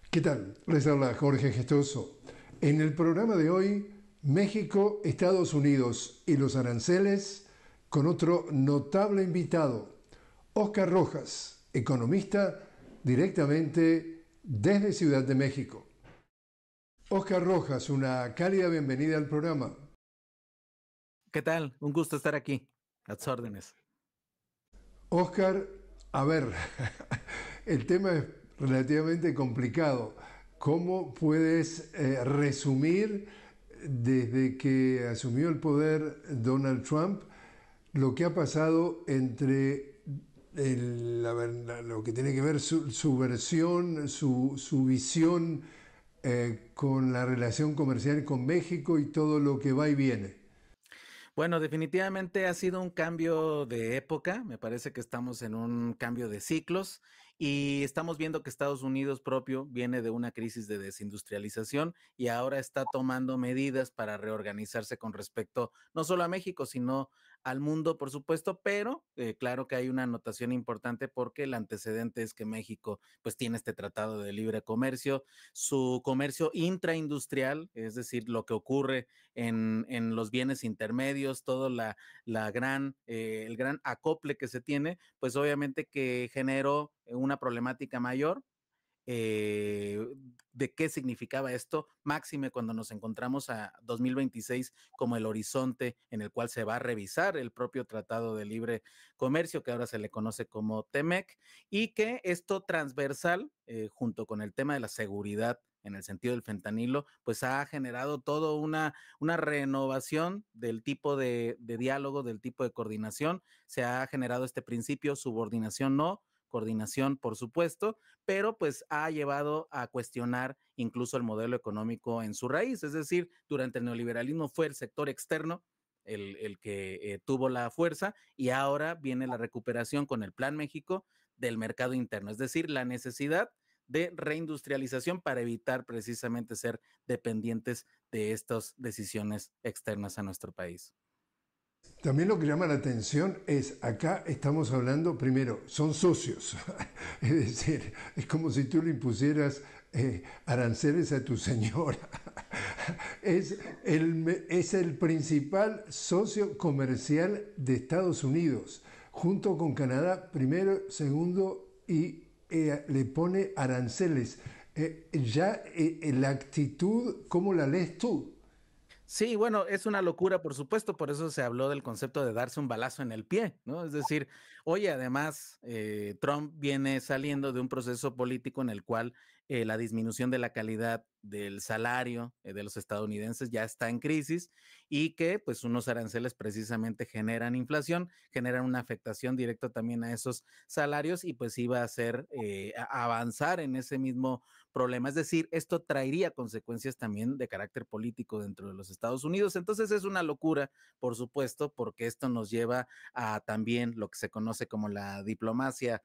¿Qué tal? Les habla Jorge Gestoso. En el programa de hoy, México, Estados Unidos y los aranceles, con otro notable invitado, Óscar Rojas, economista directamente desde Ciudad de México. Óscar Rojas, una cálida bienvenida al programa. ¿Qué tal? Un gusto estar aquí, a tus órdenes. Óscar, a ver, el tema es relativamente complicado. ¿Cómo puedes resumir desde que asumió el poder Donald Trump lo que ha pasado entre lo que tiene que ver su versión, su visión con la relación comercial con México y todo lo que va y viene? Bueno, definitivamente ha sido un cambio de época, me parece que estamos en un cambio de ciclos y estamos viendo que Estados Unidos propio viene de una crisis de desindustrialización y ahora está tomando medidas para reorganizarse con respecto no solo a México, sino al mundo, por supuesto, pero claro que hay una anotación importante porque el antecedente es que México pues tiene este tratado de libre comercio, su comercio intraindustrial, es decir, lo que ocurre en los bienes intermedios, todo el gran acople que se tiene, pues obviamente que generó una problemática mayor. De qué significaba esto, máxime cuando nos encontramos a 2026 como el horizonte en el cual se va a revisar el propio Tratado de Libre Comercio, que ahora se le conoce como TEMEC, y que esto transversal, junto con el tema de la seguridad en el sentido del fentanilo, pues ha generado toda una renovación del tipo de diálogo, del tipo de coordinación. Se ha generado este principio, subordinación no, coordinación, por supuesto, pero pues ha llevado a cuestionar incluso el modelo económico en su raíz. Es decir, durante el neoliberalismo fue el sector externo el que tuvo la fuerza y ahora viene la recuperación con el Plan México del mercado interno, es decir, la necesidad de reindustrialización para evitar precisamente ser dependientes de estas decisiones externas a nuestro país. También lo que llama la atención es, acá estamos hablando, primero, son socios, es decir, es como si tú le impusieras aranceles a tu señora. Es el principal socio comercial de Estados Unidos, junto con Canadá, primero, segundo, y le pone aranceles. La actitud, ¿cómo la lees tú? Sí, bueno, es una locura, por supuesto, por eso se habló del concepto de darse un balazo en el pie, ¿no? Es decir, oye, además, Trump viene saliendo de un proceso político en el cual la disminución de la calidad del salario de los estadounidenses ya está en crisis y que pues unos aranceles precisamente generan inflación, generan una afectación directa también a esos salarios y pues iba a hacer avanzar en ese mismo problema. Es decir, esto traería consecuencias también de carácter político dentro de los Estados Unidos. Entonces es una locura, por supuesto, porque esto nos lleva a también lo que se conoce como la diplomacia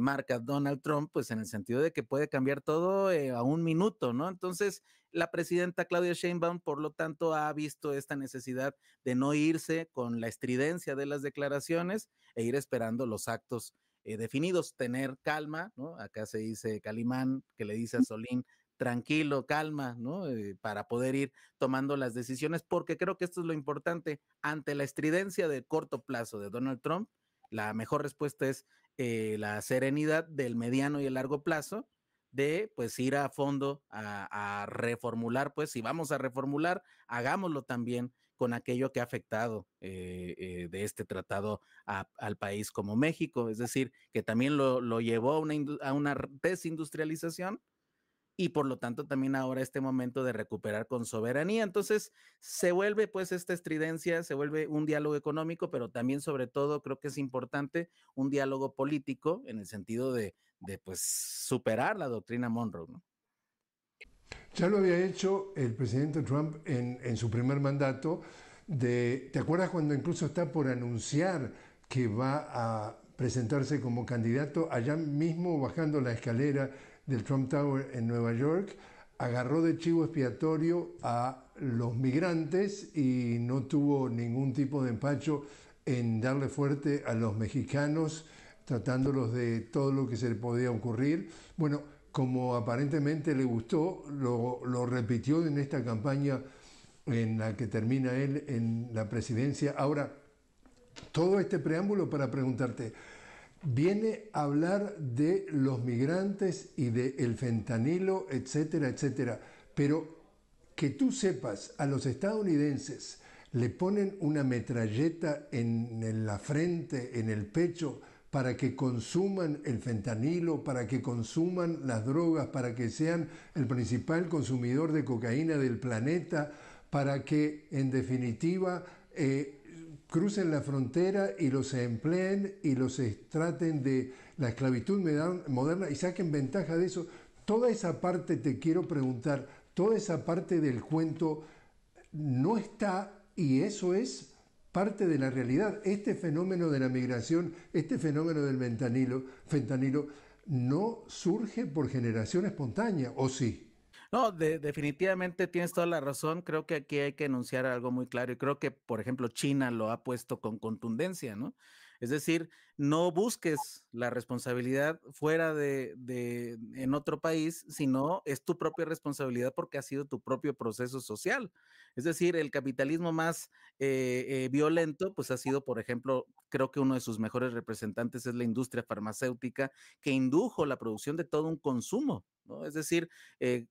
marca Donald Trump, pues en el sentido de que puede cambiar todo a un minuto, ¿no? Entonces, la presidenta Claudia Sheinbaum, por lo tanto, ha visto esta necesidad de no irse con la estridencia de las declaraciones e ir esperando los actos definidos, tener calma, ¿no? Acá se dice Calimán, que le dice a Solín, tranquilo, calma, ¿no? Para poder ir tomando las decisiones, porque creo que esto es lo importante. Ante la estridencia de corto plazo de Donald Trump, la mejor respuesta es la serenidad del mediano y el largo plazo, de pues ir a fondo a reformular, pues si vamos a reformular, hagámoslo también con aquello que ha afectado de este tratado al país como México, es decir, que también lo llevó a una desindustrialización y por lo tanto también ahora este momento de recuperar con soberanía. Entonces se vuelve pues esta estridencia, se vuelve un diálogo económico, pero también sobre todo creo que es importante un diálogo político en el sentido de pues superar la doctrina Monroe, ¿no? Ya lo había hecho el presidente Trump en su primer mandato. ¿Te acuerdas cuando incluso está por anunciar que va a presentarse como candidato allá mismo bajando la escalera del Trump Tower en Nueva York? Agarró de chivo expiatorio a los migrantes y no tuvo ningún tipo de empacho en darle fuerte a los mexicanos, tratándolos de todo lo que se le podía ocurrir. Bueno, como aparentemente le gustó, lo repitió en esta campaña en la que termina él en la presidencia. Ahora, todo este preámbulo para preguntarte, viene a hablar de los migrantes y del fentanilo, etcétera, etcétera, pero que tú sepas, a los estadounidenses le ponen una metralleta en la frente, en el pecho, para que consuman el fentanilo, para que consuman las drogas, para que sean el principal consumidor de cocaína del planeta, para que en definitiva crucen la frontera y los empleen y los traten de la esclavitud moderna y saquen ventaja de eso. Toda esa parte te quiero preguntar, toda esa parte del cuento no está, y eso es parte de la realidad. Este fenómeno de la migración, este fenómeno del fentanilo no surge por generación espontánea, ¿o sí? No, definitivamente tienes toda la razón. Creo que aquí hay que enunciar algo muy claro y creo que, por ejemplo, China lo ha puesto con contundencia, ¿no? Es decir, no busques la responsabilidad fuera en otro país, sino es tu propia responsabilidad porque ha sido tu propio proceso social. Es decir, el capitalismo más violento, pues ha sido, por ejemplo, creo que uno de sus mejores representantes es la industria farmacéutica que indujo la producción de todo un consumo, ¿no? Es decir,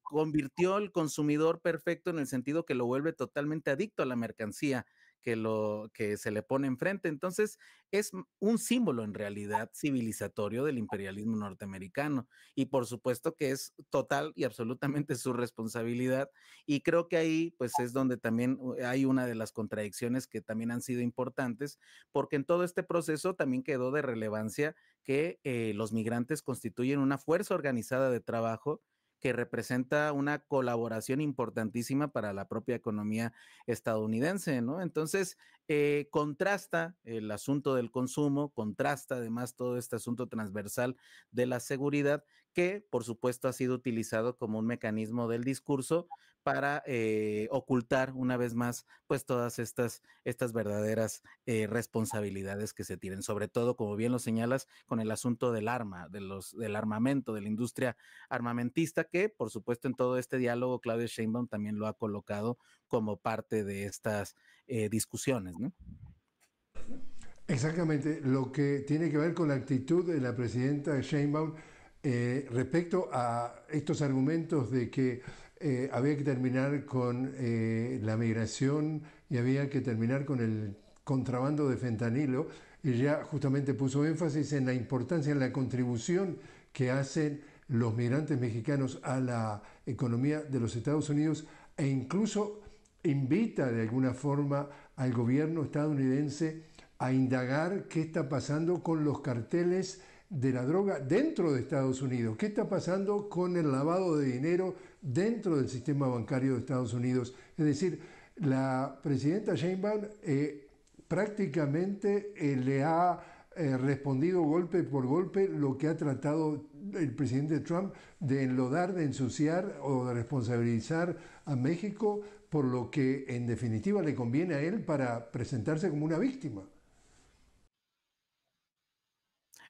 convirtió al consumidor perfecto en el sentido que lo vuelve totalmente adicto a la mercancía que se le pone enfrente. Entonces, es un símbolo en realidad civilizatorio del imperialismo norteamericano y por supuesto que es total y absolutamente su responsabilidad y creo que ahí pues es donde también hay una de las contradicciones que también han sido importantes porque en todo este proceso también quedó de relevancia que los migrantes constituyen una fuerza organizada de trabajo que representa una colaboración importantísima para la propia economía estadounidense, ¿no? Entonces, contrasta el asunto del consumo, contrasta además todo este asunto transversal de la seguridad, que por supuesto ha sido utilizado como un mecanismo del discurso para ocultar una vez más, pues todas estas verdaderas responsabilidades que se tienen, sobre todo, como bien lo señalas, con el asunto del arma, del armamento, de la industria armamentista, que por supuesto en todo este diálogo Claudia Sheinbaum también lo ha colocado como parte de estas discusiones, ¿no? Exactamente, lo que tiene que ver con la actitud de la presidenta Sheinbaum respecto a estos argumentos de que había que terminar con la migración y había que terminar con el contrabando de fentanilo. Ella justamente puso énfasis en la importancia, en la contribución que hacen los migrantes mexicanos a la economía de los Estados Unidos e incluso invita de alguna forma al gobierno estadounidense a indagar qué está pasando con los carteles de la droga dentro de Estados Unidos, qué está pasando con el lavado de dinero dentro del sistema bancario de Estados Unidos. Es decir, la presidenta Sheinbaum prácticamente le ha respondido golpe por golpe lo que ha tratado el presidente Trump de enlodar, de ensuciar o de responsabilizar a México por lo que en definitiva le conviene a él para presentarse como una víctima.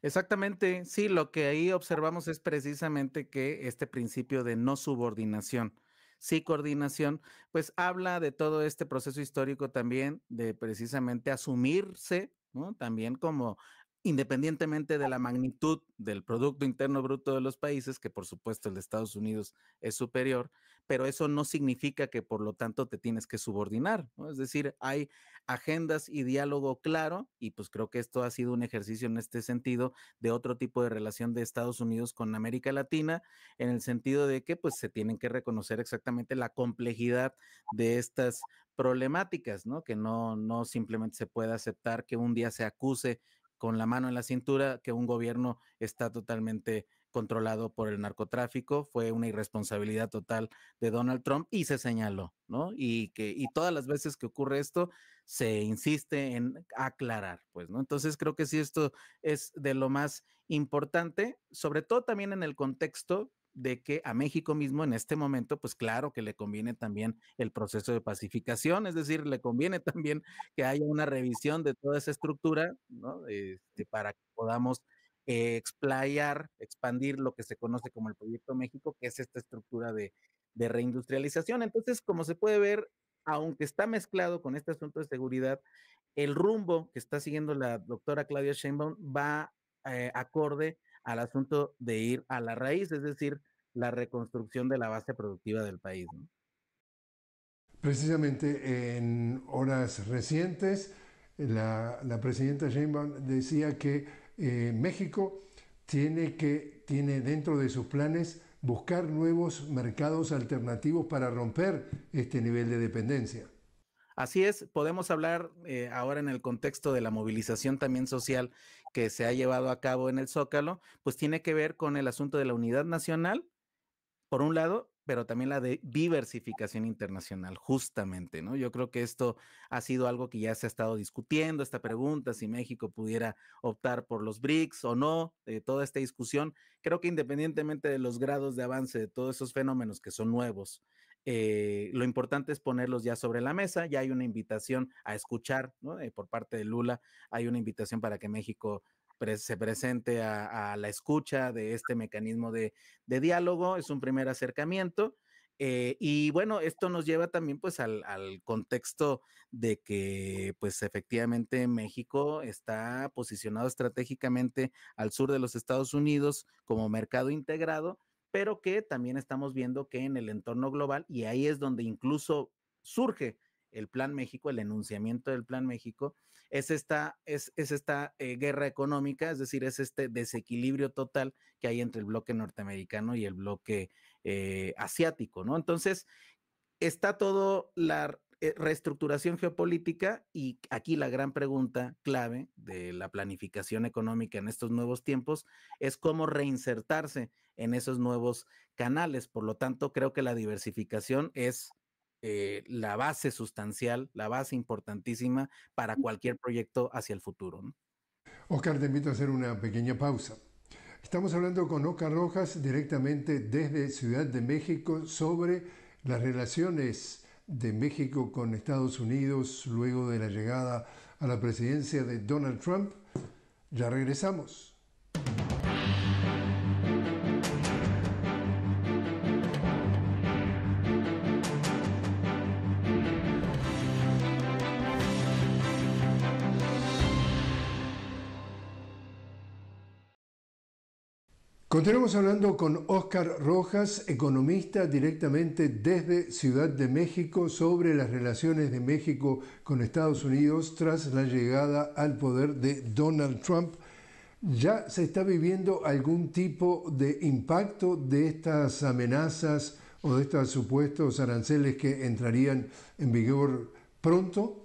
Exactamente, sí, lo que ahí observamos es precisamente que este principio de no subordinación, sí coordinación, pues habla de todo este proceso histórico también, de precisamente asumirse, ¿no? También como independientemente de la magnitud del Producto Interno Bruto de los países, que por supuesto el de Estados Unidos es superior, pero eso no significa que por lo tanto te tienes que subordinar, ¿no? Es decir, hay agendas y diálogo claro, y pues creo que esto ha sido un ejercicio en este sentido de otro tipo de relación de Estados Unidos con América Latina, en el sentido de que pues se tienen que reconocer exactamente la complejidad de estas problemáticas, ¿no? Que no simplemente se puede aceptar que un día se acuse con la mano en la cintura que un gobierno está totalmente controlado por el narcotráfico, fue una irresponsabilidad total de Donald Trump y se señaló, ¿no? Y todas las veces que ocurre esto, se insiste en aclarar, pues, ¿no? Entonces creo que sí, esto es de lo más importante, sobre todo también en el contexto de que a México mismo en este momento, pues claro que le conviene también el proceso de pacificación, es decir, le conviene también que haya una revisión de toda esa estructura, ¿no? Para que podamos expandir lo que se conoce como el Proyecto México, que es esta estructura de reindustrialización. Entonces, como se puede ver, aunque está mezclado con este asunto de seguridad, el rumbo que está siguiendo la doctora Claudia Sheinbaum va acorde al asunto de ir a la raíz, es decir, la reconstrucción de la base productiva del país, ¿no? Precisamente en horas recientes, la presidenta Sheinbaum decía que México tiene dentro de sus planes buscar nuevos mercados alternativos para romper este nivel de dependencia. Así es, podemos hablar ahora en el contexto de la movilización también social que se ha llevado a cabo en el Zócalo, pues tiene que ver con el asunto de la unidad nacional por un lado, pero también la de diversificación internacional, justamente, ¿no? Yo creo que esto ha sido algo que ya se ha estado discutiendo, esta pregunta, si México pudiera optar por los BRICS o no, toda esta discusión. Creo que independientemente de los grados de avance de todos esos fenómenos que son nuevos, lo importante es ponerlos ya sobre la mesa. Ya hay una invitación a escuchar, ¿no? Por parte de Lula, hay una invitación para que México se presente a la escucha de este mecanismo de diálogo. Es un primer acercamiento. Y bueno, esto nos lleva también pues al contexto de que pues efectivamente México está posicionado estratégicamente al sur de los Estados Unidos como mercado integrado, pero que también estamos viendo que en el entorno global, y ahí es donde incluso surge el Plan México, el enunciamiento del Plan México, es esta guerra económica, es decir, es este desequilibrio total que hay entre el bloque norteamericano y el bloque asiático, ¿no? Entonces, está todo la reestructuración geopolítica, y aquí la gran pregunta clave de la planificación económica en estos nuevos tiempos es cómo reinsertarse en esos nuevos canales. Por lo tanto, creo que la diversificación es la base sustancial, la base importantísima para cualquier proyecto hacia el futuro, ¿no? Oscar, te invito a hacer una pequeña pausa. Estamos hablando con Oscar Rojas directamente desde Ciudad de México sobre las relaciones de México con Estados Unidos luego de la llegada a la presidencia de Donald Trump. Ya regresamos. Continuamos hablando con Oscar Rojas, economista directamente desde Ciudad de México, sobre las relaciones de México con Estados Unidos tras la llegada al poder de Donald Trump. ¿Ya se está viviendo algún tipo de impacto de estas amenazas o de estos supuestos aranceles que entrarían en vigor pronto?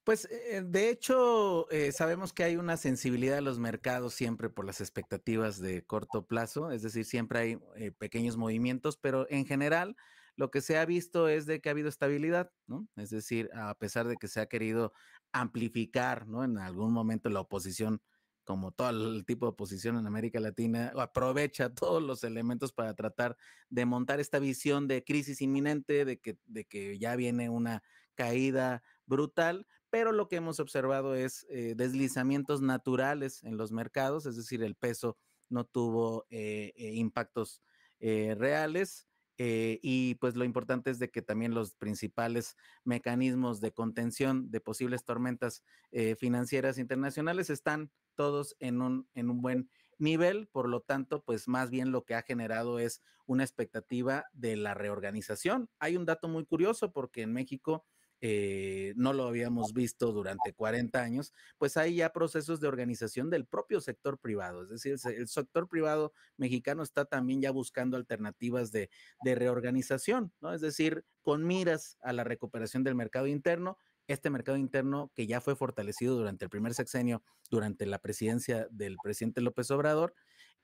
Pues de hecho, sabemos que hay una sensibilidad a los mercados siempre por las expectativas de corto plazo, es decir, siempre hay pequeños movimientos, pero en general lo que se ha visto es de que ha habido estabilidad, ¿no? Es decir, a pesar de que se ha querido amplificar, ¿no? En algún momento la oposición, como todo el tipo de oposición en América Latina, aprovecha todos los elementos para tratar de montar esta visión de crisis inminente, de que ya viene una caída brutal, pero lo que hemos observado es deslizamientos naturales en los mercados, es decir, el peso no tuvo impactos reales. Y pues lo importante es de que también los principales mecanismos de contención de posibles tormentas financieras internacionales están todos en un buen nivel. Por lo tanto, pues más bien lo que ha generado es una expectativa de la reorganización. Hay un dato muy curioso porque en México no lo habíamos visto durante 40 años, pues hay ya procesos de organización del propio sector privado, es decir, el sector privado mexicano está también ya buscando alternativas de reorganización, ¿no? Es decir, con miras a la recuperación del mercado interno, este mercado interno que ya fue fortalecido durante el primer sexenio, durante la presidencia del presidente López Obrador,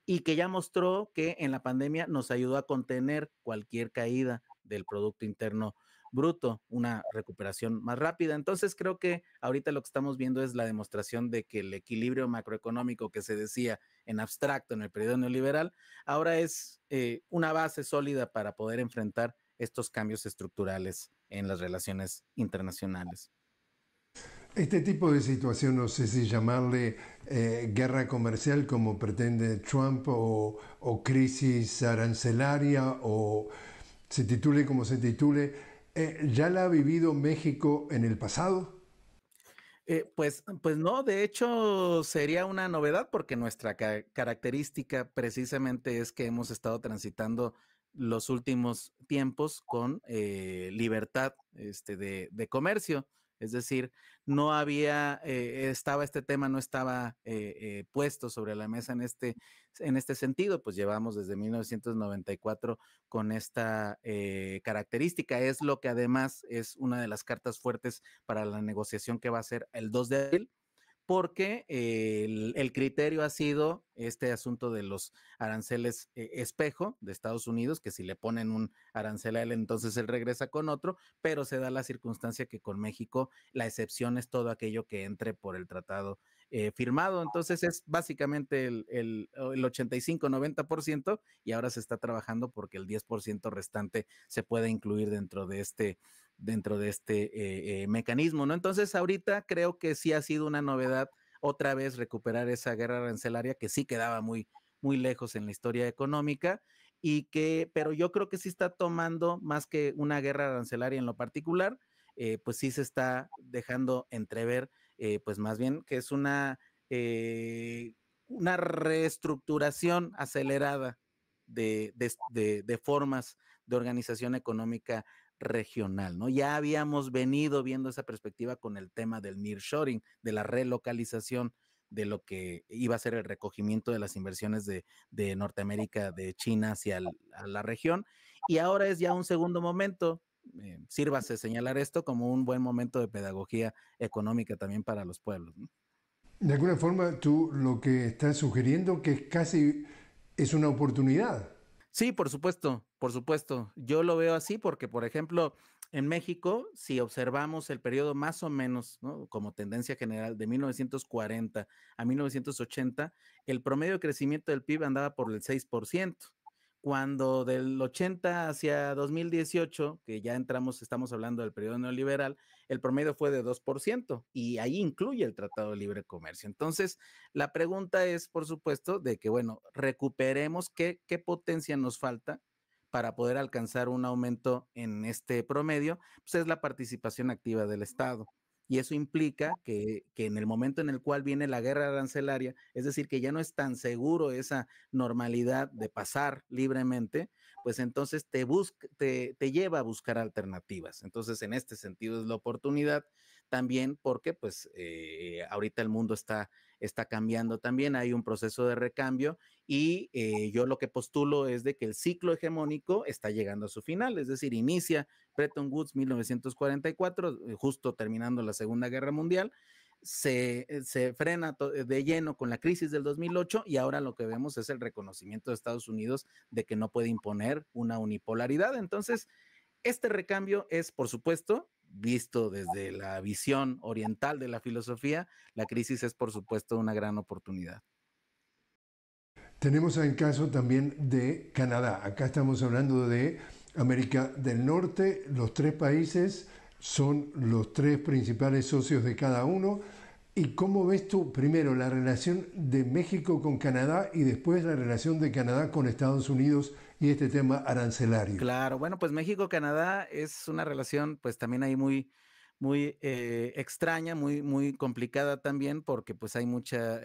y que ya mostró que en la pandemia nos ayudó a contener cualquier caída del Producto Interno Bruto, una recuperación más rápida. Entonces creo que ahorita lo que estamos viendo es la demostración de que el equilibrio macroeconómico que se decía en abstracto en el periodo neoliberal, ahora es una base sólida para poder enfrentar estos cambios estructurales en las relaciones internacionales. Este tipo de situación, no sé si llamarle guerra comercial como pretende Trump o crisis arancelaria o se titule como se titule, ¿ya la ha vivido México en el pasado? Pues no, de hecho sería una novedad porque nuestra característica precisamente es que hemos estado transitando los últimos tiempos con libertad de comercio. Es decir, no había, estaba este tema, no estaba puesto sobre la mesa en este sentido, pues llevamos desde 1994 con esta característica. Es lo que además es una de las cartas fuertes para la negociación que va a ser el 2 de abril, porque el criterio ha sido este asunto de los aranceles espejo de Estados Unidos, que si le ponen un arancel a él, entonces él regresa con otro, pero se da la circunstancia que con México la excepción es todo aquello que entre por el tratado firmado. Entonces es básicamente el 85-90% y ahora se está trabajando porque el 10% restante se pueda incluir dentro de este mecanismo, ¿no? Entonces, ahorita creo que sí ha sido una novedad otra vez recuperar esa guerra arancelaria que sí quedaba muy lejos en la historia económica pero yo creo que sí está tomando más que una guerra arancelaria en lo particular, pues sí se está dejando entrever, pues más bien que es una reestructuración acelerada de formas de organización económica regional, ¿no? Ya habíamos venido viendo esa perspectiva con el tema del nearshoring, de la relocalización de lo que iba a ser el recogimiento de las inversiones de Norteamérica, de China a la región, y ahora es ya un segundo momento. Sírvase señalar esto como un buen momento de pedagogía económica también para los pueblos, ¿no? De alguna forma, tú lo que estás sugiriendo que es casi es una oportunidad. Sí, por supuesto, por supuesto. Yo lo veo así porque, por ejemplo, en México, si observamos el periodo más o menos, ¿no? Como tendencia general de 1940 a 1980, el promedio de crecimiento del PIB andaba por el 6%. Cuando del 80 hacia 2018, que ya entramos, estamos hablando del periodo neoliberal, el promedio fue de 2% y ahí incluye el Tratado de Libre Comercio. Entonces, la pregunta es, por supuesto, de que, bueno, recuperemos qué potencia nos falta para poder alcanzar un aumento en este promedio, pues es la participación activa del Estado. Y eso implica que en el momento en el cual viene la guerra arancelaria, es decir, que ya no es tan seguro esa normalidad de pasar libremente, pues entonces te lleva a buscar alternativas. Entonces, en este sentido es la oportunidad también porque pues ahorita el mundo está cambiando también, hay un proceso de recambio y yo lo que postulo es de que el ciclo hegemónico está llegando a su final, es decir, inicia Bretton Woods 1944, justo terminando la Segunda Guerra Mundial, se frena de lleno con la crisis del 2008 y ahora lo que vemos es el reconocimiento de Estados Unidos de que no puede imponer una unipolaridad. Entonces, este recambio es, por supuesto, visto desde la visión oriental de la filosofía, la crisis es, por supuesto, una gran oportunidad. Tenemos el caso también de Canadá. Acá estamos hablando de América del Norte. Los tres países son los tres principales socios de cada uno. ¿Y cómo ves tú primero la relación de México con Canadá y después la relación de Canadá con Estados Unidos y este tema arancelario? Claro, bueno, pues México-Canadá es una relación, pues también ahí muy extraña, muy complicada también, porque pues hay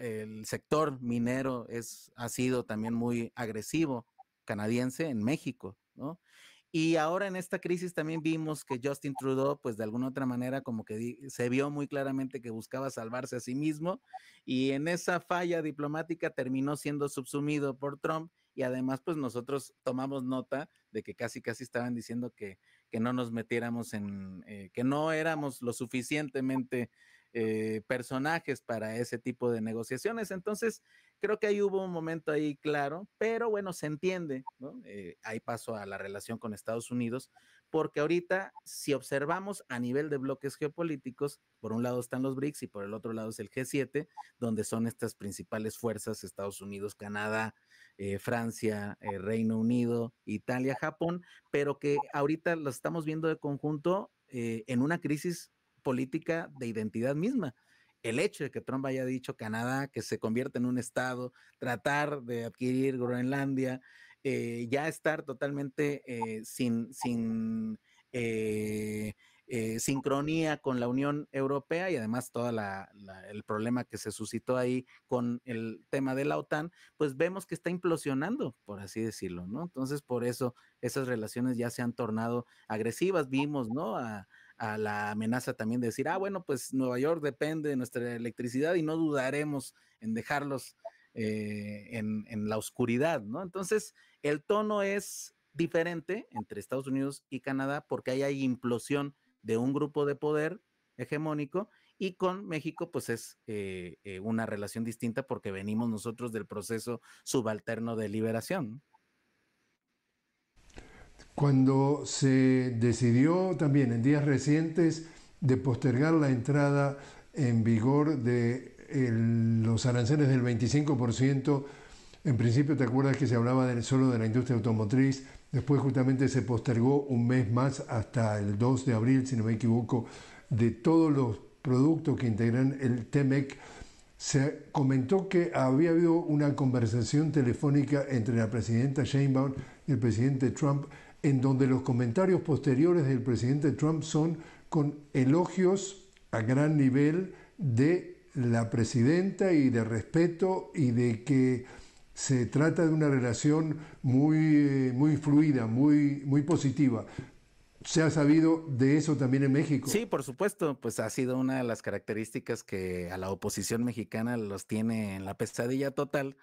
el sector minero ha sido también muy agresivo canadiense en México, ¿no? Y ahora en esta crisis también vimos que Justin Trudeau, pues de alguna otra manera, como que se vio muy claramente que buscaba salvarse a sí mismo y en esa falla diplomática terminó siendo subsumido por Trump y además, pues nosotros tomamos nota de que casi estaban diciendo que no nos metiéramos que no éramos lo suficientemente personajes para ese tipo de negociaciones. Entonces, creo que ahí hubo un momento ahí claro, pero bueno, se entiende, ¿no? Ahí paso a la relación con Estados Unidos, porque ahorita, si observamos a nivel de bloques geopolíticos, por un lado están los BRICS y por el otro lado es el G7, donde son estas principales fuerzas, Estados Unidos, Canadá, Francia, Reino Unido, Italia, Japón, pero que ahorita lo estamos viendo de conjunto en una crisis política de identidad misma. El hecho de que Trump haya dicho Canadá, que se convierta en un estado, tratar de adquirir Groenlandia, ya estar totalmente sin sincronía con la Unión Europea y además todo el problema que se suscitó ahí con el tema de la OTAN, pues vemos que está implosionando, por así decirlo, ¿no? Entonces, por eso esas relaciones ya se han tornado agresivas. Vimos, ¿no? A la amenaza también de decir, bueno, pues Nueva York depende de nuestra electricidad y no dudaremos en dejarlos en la oscuridad, ¿no? Entonces, el tono es diferente entre Estados Unidos y Canadá porque ahí hay implosión de un grupo de poder hegemónico, y con México pues es una relación distinta porque venimos nosotros del proceso subalterno de liberación. Cuando se decidió también en días recientes de postergar la entrada en vigor de los aranceles del 25%, en principio te acuerdas que se hablaba solo de la industria automotriz, después justamente se postergó un mes más hasta el 2 de abril, si no me equivoco, de todos los productos que integran el TEMEC. Se comentó que había habido una conversación telefónica entre la presidenta Sheinbaum y el presidente Trump, en donde los comentarios posteriores del presidente Trump son con elogios a gran nivel de la presidenta y de respeto y de que se trata de una relación muy fluida, muy positiva. ¿Se ha sabido de eso también en México? Sí, por supuesto, pues ha sido una de las características que a la oposición mexicana los tiene en la pesadilla total,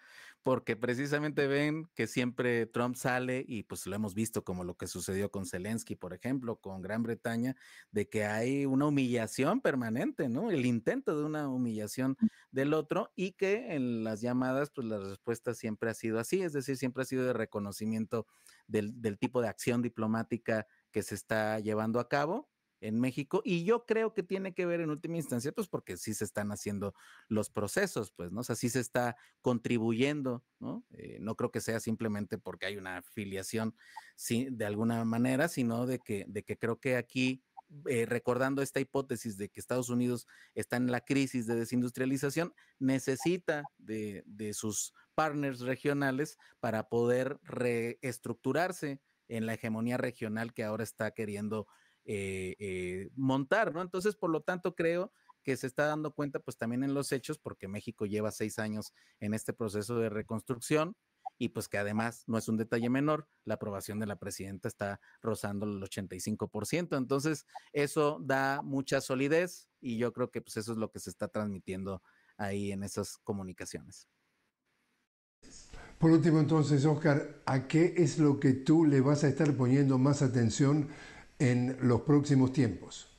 porque precisamente ven que siempre Trump sale y pues lo hemos visto como lo que sucedió con Zelensky, por ejemplo, con Gran Bretaña, de que hay una humillación permanente, ¿no? El intento de una humillación del otro, y que en las llamadas, pues la respuesta siempre ha sido así, es decir, siempre ha sido de reconocimiento del tipo de acción diplomática que se está llevando a cabo en México, y yo creo que tiene que ver en última instancia, pues porque sí se están haciendo los procesos, pues, ¿no? O sea, sí se está contribuyendo, ¿no? No creo que sea simplemente porque hay una afiliación, sí, de alguna manera, sino de que creo que aquí, recordando esta hipótesis de que Estados Unidos está en la crisis de desindustrialización, necesita de sus partners regionales para poder reestructurarse en la hegemonía regional que ahora está queriendo montar, ¿no? Entonces, por lo tanto, creo que se está dando cuenta, pues también en los hechos, porque México lleva 6 años en este proceso de reconstrucción, y pues que además no es un detalle menor, la aprobación de la presidenta está rozando el 85%, entonces eso da mucha solidez, y yo creo que pues eso es lo que se está transmitiendo ahí en esas comunicaciones. Por último, entonces, Oscar, ¿a qué es lo que tú le vas a estar poniendo más atención en los próximos tiempos?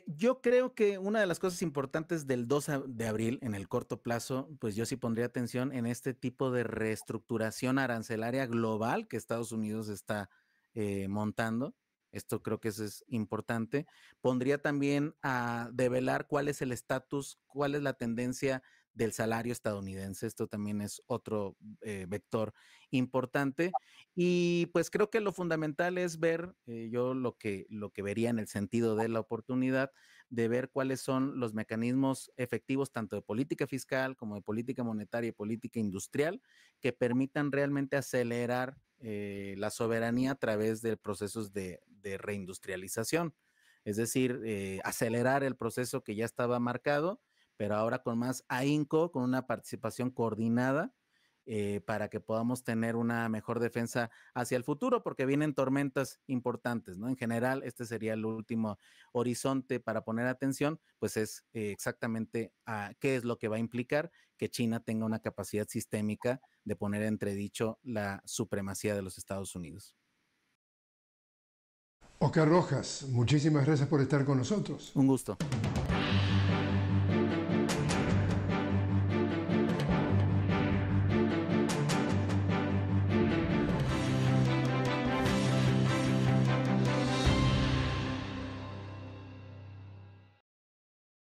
Yo creo que una de las cosas importantes del 2 de abril, en el corto plazo, pues yo sí pondría atención en este tipo de reestructuración arancelaria global que Estados Unidos está montando. Esto creo que eso es importante. Pondría también a develar cuál es el estatus, cuál es la tendencia del salario estadounidense. Esto también es otro vector importante. Y pues creo que lo fundamental es ver, yo lo que vería en el sentido de la oportunidad, de ver cuáles son los mecanismos efectivos tanto de política fiscal como de política monetaria y política industrial que permitan realmente acelerar la soberanía a través de procesos de reindustrialización. Es decir, acelerar el proceso que ya estaba marcado, pero ahora con más ahínco, con una participación coordinada, para que podamos tener una mejor defensa hacia el futuro, porque vienen tormentas importantes, ¿no? En general, este sería el último horizonte para poner atención, pues es exactamente a qué es lo que va a implicar que China tenga una capacidad sistémica de poner en entredicho la supremacía de los Estados Unidos. Oscar Rojas, muchísimas gracias por estar con nosotros. Un gusto.